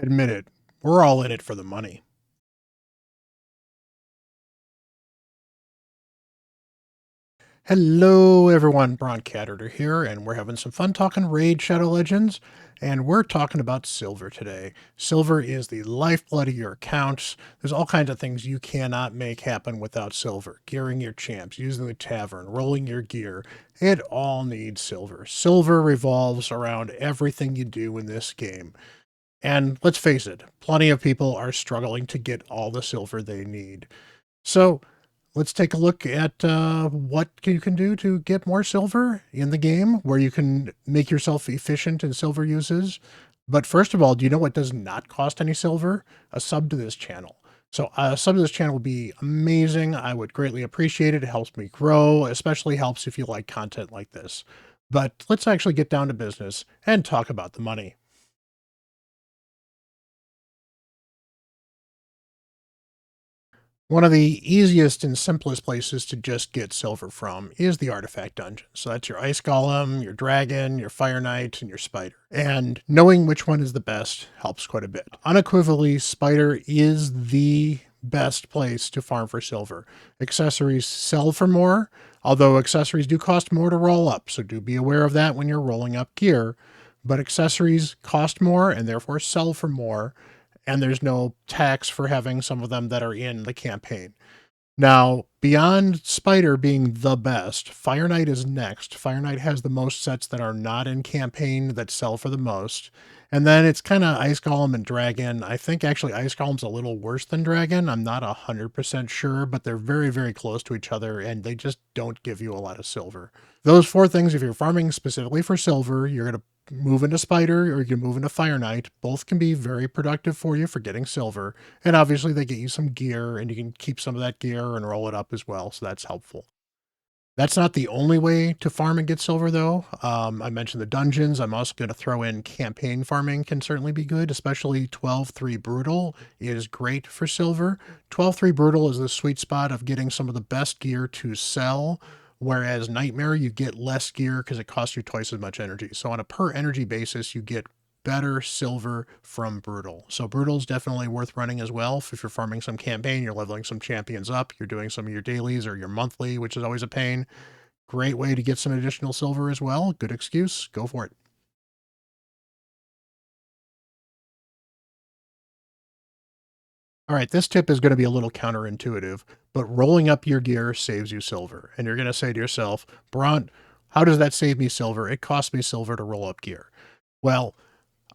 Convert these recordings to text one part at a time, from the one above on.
Admit it, we're all in it for the money. Hello, everyone. Bront CatHerder here, and we're having some fun talking Raid Shadow Legends, and we're talking about silver today. Silver is the lifeblood of your accounts. There's all kinds of things you cannot make happen without silver. Gearing your champs, using the tavern, rolling your gear. It all needs silver. Silver revolves around everything you do in this game. And let's face it, plenty of people are struggling to get all the silver they need. So let's take a look at what you can do to get more silver in the game, where you can make yourself efficient in silver uses. But first of all, do you know what does not cost any silver? A sub to this channel. So a sub to this channel would be amazing. I would greatly appreciate it. It helps me grow, especially helps if you like content like this. But let's actually get down to business and talk about the money. One of the easiest and simplest places to just get silver from is the artifact dungeon. So that's your ice golem, your dragon, your fire knight, and your spider. And knowing which one is the best helps quite a bit. Unequivocally, spider is the best place to farm for silver. Accessories sell for more, although accessories do cost more to roll up. So do be aware of that when you're rolling up gear. But accessories cost more and therefore sell for more, and there's no tax for having some of them that are in the campaign. Now, beyond Spider being the best, Fire Knight is next. Fire Knight has the most sets that are not in campaign that sell for the most. And then it's kind of Ice Golem and Dragon. I think actually Ice Golem's a little worse than Dragon. I'm not 100% sure, but they're very, very close to each other, and they just don't give you a lot of silver. Those four things, if you're farming specifically for silver, you're going to move into Spider or you can move into Fire Knight. Both can be very productive for you for getting silver. And obviously they get you some gear and you can keep some of that gear and roll it up as well. So that's helpful. That's not the only way to farm and get silver though. I mentioned the dungeons. I'm also going to throw in campaign farming can certainly be good, especially 12-3 Brutal is great for silver. 12-3 Brutal is the sweet spot of getting some of the best gear to sell, whereas Nightmare, you get less gear because it costs you twice as much energy. So on a per energy basis, you get better silver from Brutal. So Brutal is definitely worth running as well. If you're farming some campaign, you're leveling some champions up, you're doing some of your dailies or your monthly, which is always a pain. Great way to get some additional silver as well. Good excuse. Go for it. All right, this tip is going to be a little counterintuitive, but rolling up your gear saves you silver. And you're going to say to yourself, Bront, how does that save me silver? It costs me silver to roll up gear. Well,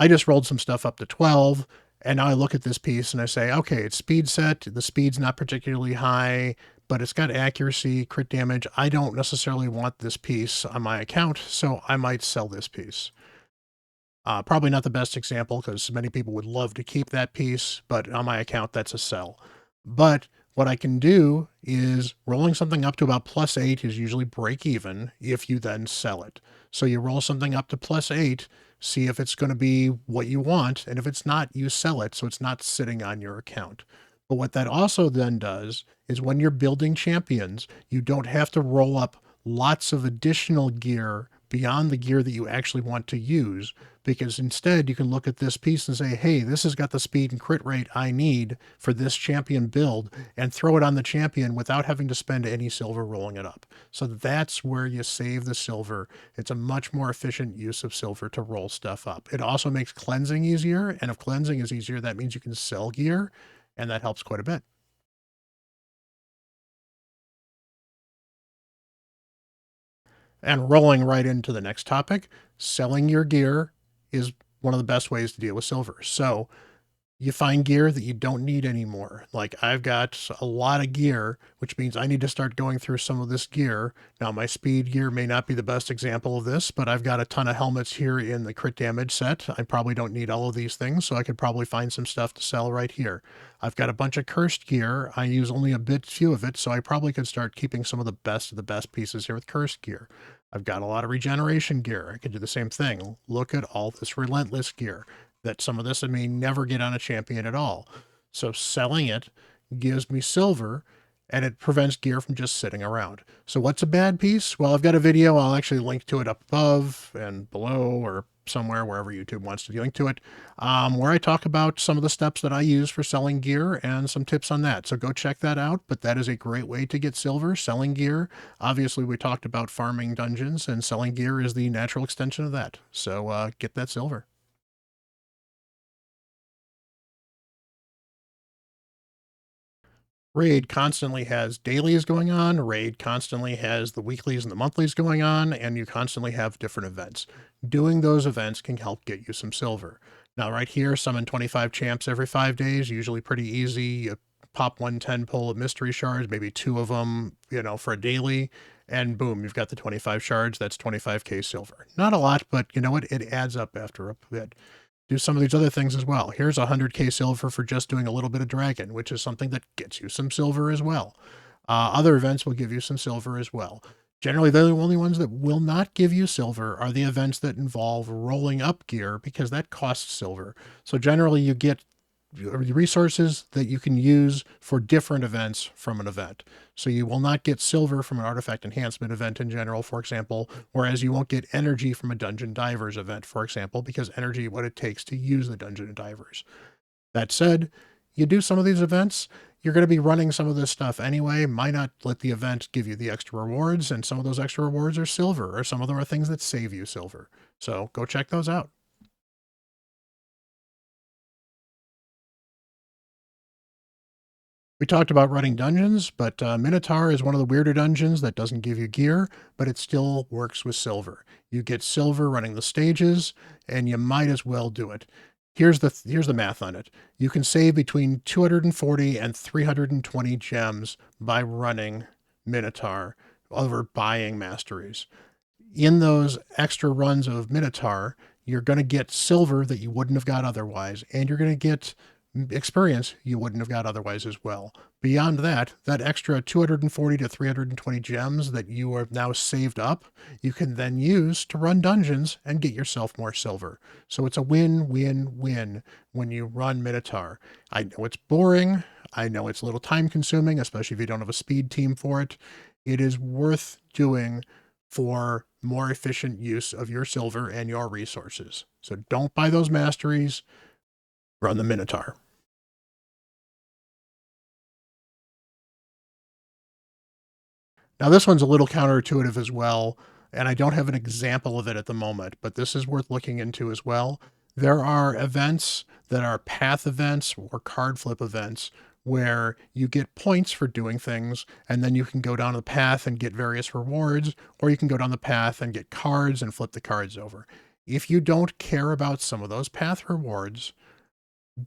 I just rolled some stuff up to 12, and now I look at this piece and I say, okay, it's speed set. The speed's not particularly high, but it's got accuracy, crit damage. I don't necessarily want this piece on my account, so I might sell this piece. Probably not the best example because many people would love to keep that piece, but on my account, that's a sell. But what I can do is rolling something up to about +8 is usually break even if you then sell it. So you roll something up to +8, see if it's going to be what you want, and if it's not, you sell it so it's not sitting on your account. But what that also then does is when you're building champions, you don't have to roll up lots of additional gear beyond the gear that you actually want to use, because instead you can look at this piece and say, hey, this has got the speed and crit rate I need for this champion build, and throw it on the champion without having to spend any silver rolling it up. So that's where you save the silver. It's a much more efficient use of silver to roll stuff up. It also makes cleansing easier, and if cleansing is easier, that means you can sell gear, and that helps quite a bit. And rolling right into the next topic, selling your gear is one of the best ways to deal with silver. So you find gear that you don't need anymore. Like I've got a lot of gear, which means I need to start going through some of this gear. Now my speed gear may not be the best example of this, but I've got a ton of helmets here in the crit damage set. I probably don't need all of these things, so I could probably find some stuff to sell right here. I've got a bunch of cursed gear. I use only a bit few of it, so I probably could start keeping some of the best pieces here with cursed gear. I've got a lot of regeneration gear. I could do the same thing. Look at all this relentless gear that some of this I may never get on a champion at all. So selling it gives me silver, and it prevents gear from just sitting around. So what's a bad piece? Well, I've got a video. I'll actually link to it up above and below or somewhere, wherever YouTube wants to link to it, where I talk about some of the steps that I use for selling gear and some tips on that. So go check that out. But that is a great way to get silver, selling gear. Obviously, we talked about farming dungeons, and selling gear is the natural extension of that. So get that silver. Raid constantly has dailies going on. Raid constantly has the weeklies and the monthlies going on, and you constantly have different events. Doing those events can help get you some silver. Now, right here, summon 25 champs every 5 days, usually pretty easy. You pop 110 pull of mystery shards, maybe two of them, for a daily, and boom, you've got the 25 shards. That's 25k silver. Not a lot, but you know what? It adds up after a bit. Do some of these other things as well. Here's 100k silver for just doing a little bit of dragon, which is something that gets you some silver as well. Other events will give you some silver as well. Generally, the only ones that will not give you silver are the events that involve rolling up gear, because that costs silver. So generally, you get resources that you can use for different events from an event. So you will not get silver from an artifact enhancement event in general, for example, whereas you won't get energy from a dungeon divers event, for example, because energy is what it takes to use the dungeon divers. That said, you do some of these events, you're going to be running some of this stuff anyway. Might not let the event give you the extra rewards, and some of those extra rewards are silver, or some of them are things that save you silver. So go check those out. We talked about running dungeons, but Minotaur is one of the weirder dungeons that doesn't give you gear, but it still works with silver. You get silver running the stages, and you might as well do it. Here's the math on it. You can save between 240 and 320 gems by running Minotaur over buying masteries. In those extra runs of Minotaur, you're going to get silver that you wouldn't have got otherwise, and you're going to get experience you wouldn't have got otherwise as well. Beyond that, that extra 240 to 320 gems that you have now saved up, you can then use to run dungeons and get yourself more silver. So it's a win-win-win when you run Minotaur. I know it's boring. I know it's a little time consuming, especially if you don't have a speed team for it. It is worth doing for more efficient use of your silver and your resources. So don't buy those masteries, run the Minotaur. Now, this one's a little counterintuitive as well, and I don't have an example of it at the moment, but this is worth looking into as well. There are events that are path events or card flip events where you get points for doing things, and then you can go down the path and get various rewards, or you can go down the path and get cards and flip the cards over. If you don't care about some of those path rewards,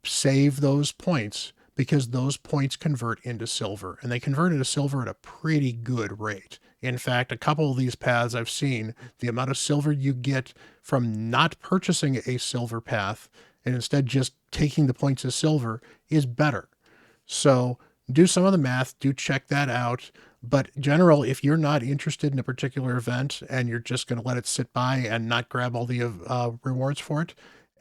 save those points, because those points convert into silver, and they convert into silver at a pretty good rate. In fact, a couple of these paths I've seen, the amount of silver you get from not purchasing a silver path and instead just taking the points as silver is better. So do some of the math, do check that out. But general, if you're not interested in a particular event and you're just going to let it sit by and not grab all the rewards for it,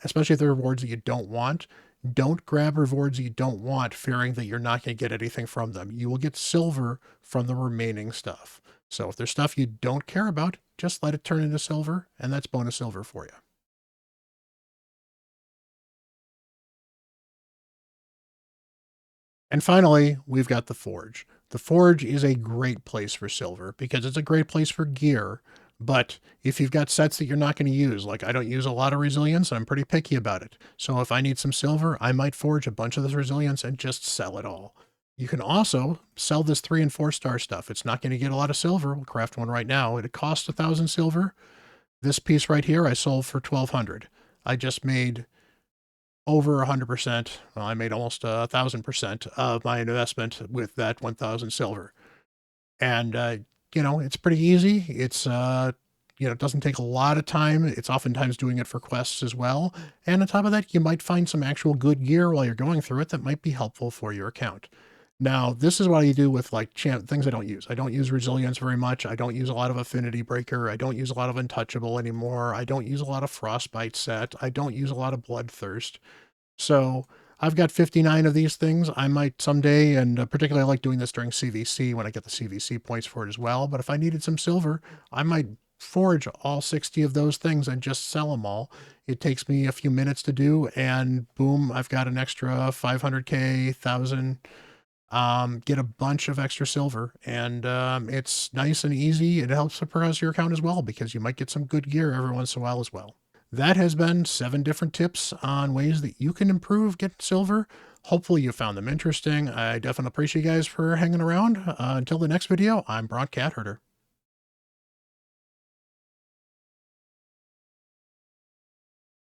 especially if they're rewards that you don't want, don't grab rewards you don't want, fearing that you're not going to get anything from them. You will get silver from the remaining stuff. So if there's stuff you don't care about, just let it turn into silver, and that's bonus silver for you. And finally, we've got the Forge. The Forge is a great place for silver because it's a great place for gear. But if you've got sets that you're not going to use, like I don't use a lot of resilience, I'm pretty picky about it. So if I need some silver, I might forge a bunch of this resilience and just sell it all. You can also sell this 3 and 4 star stuff. It's not going to get a lot of silver. We'll craft one right now. It costs 1,000 silver. This piece right here I sold for 1,200. I just made over 100%. Well, I made almost 1,000% of my investment with that 1,000 silver. And, it's pretty easy. It doesn't take a lot of time. It's oftentimes doing it for quests as well. And on top of that, you might find some actual good gear while you're going through it that might be helpful for your account. Now, this is what I do with things I don't use. I don't use resilience very much. I don't use a lot of affinity breaker. I don't use a lot of untouchable anymore. I don't use a lot of frostbite set. I don't use a lot of bloodthirst. So I've got 59 of these things. I might someday, and particularly I like doing this during CVC when I get the CVC points for it as well. But if I needed some silver, I might forge all 60 of those things and just sell them all. It takes me a few minutes to do, and boom, I've got an extra 500K, 1,000, get a bunch of extra silver. And it's nice and easy. It helps to progress your account as well because you might get some good gear every once in a while as well. That has been 7 different tips on ways that you can improve get silver. Hopefully you found them interesting. I definitely appreciate you guys for hanging around. Until the next video, I'm Bront CatHerder.